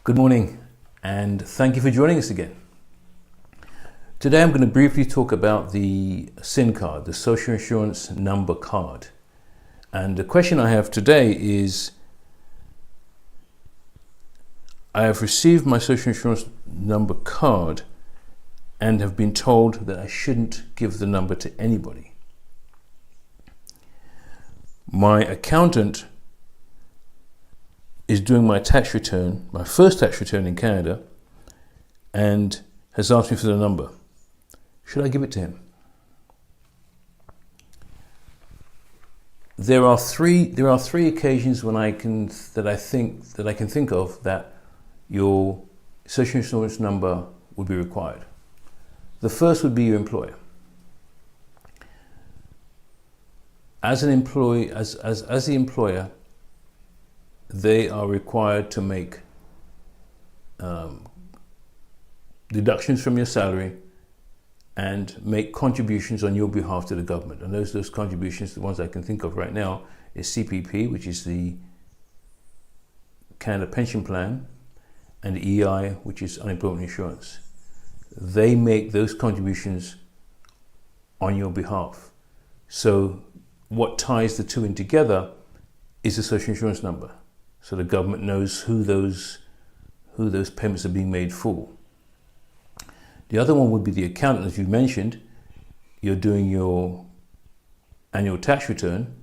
Good morning, and thank you for joining us again. Today I'm going to briefly talk about the SIN card, the Social Insurance Number card. And the question I have today is, I have received my Social Insurance Number card and have been told that I shouldn't give the number to anybody. My accountant is doing my tax return, my first tax return in Canada, and has asked me for the number. Should I give it to him? There are three occasions when I can think of that your social insurance number would be required. The first would be your employer. As an employee, as the employer, they are required to make deductions from your salary and make contributions on your behalf to the government. And those contributions, the ones I can think of right now, is CPP, which is the Canada Pension Plan, and EI, which is unemployment insurance. They make those contributions on your behalf. So what ties the two in together is the social insurance number. So the government knows who those payments are being made for. The other one would be the accountant, as you mentioned. You're doing your annual tax return,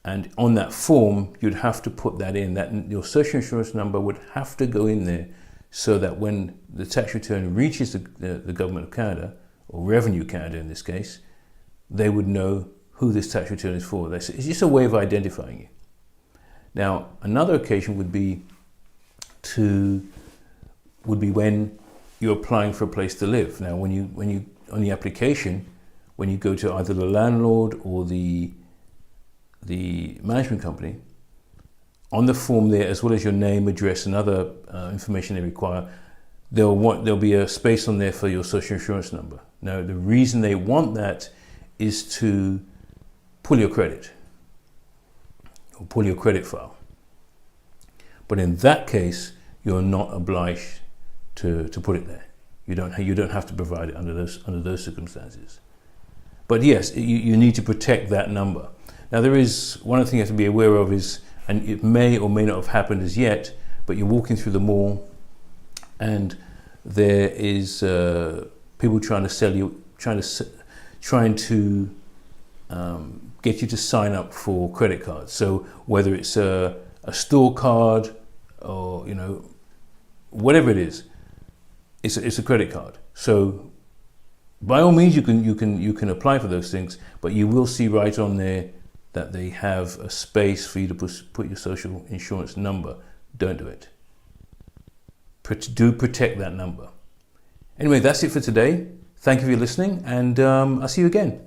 and on that form you'd have to put that in, that your social insurance number would have to go in there, so that when the tax return reaches the government of Canada, or Revenue Canada in this case, they would know who this tax return is for. It's just a way of identifying you. Now, another occasion would be when you're applying for a place to live. Now, when you on the application, when you go to either the landlord or the management company, on the form there, as well as your name, address, and other information they require, there'll be a space on there for your social insurance number. Now, the reason they want that is to pull your credit, or pull your credit file. But in that case, you're not obliged to put it there. You don't have to provide it under those circumstances. But yes, you need to protect that number. Now, there is one other thing you have to be aware of is, and it may or may not have happened as yet, but you're walking through the mall and there is people trying to sell you, trying to get you to sign up for credit cards. So whether it's a store card or whatever it is, it's a credit card. So by all means, you can apply for those things, but you will see right on there that they have a space for you to put your social insurance number. Don't do it. Do protect that number. Anyway, that's it for today. Thank you for listening, and I'll see you again.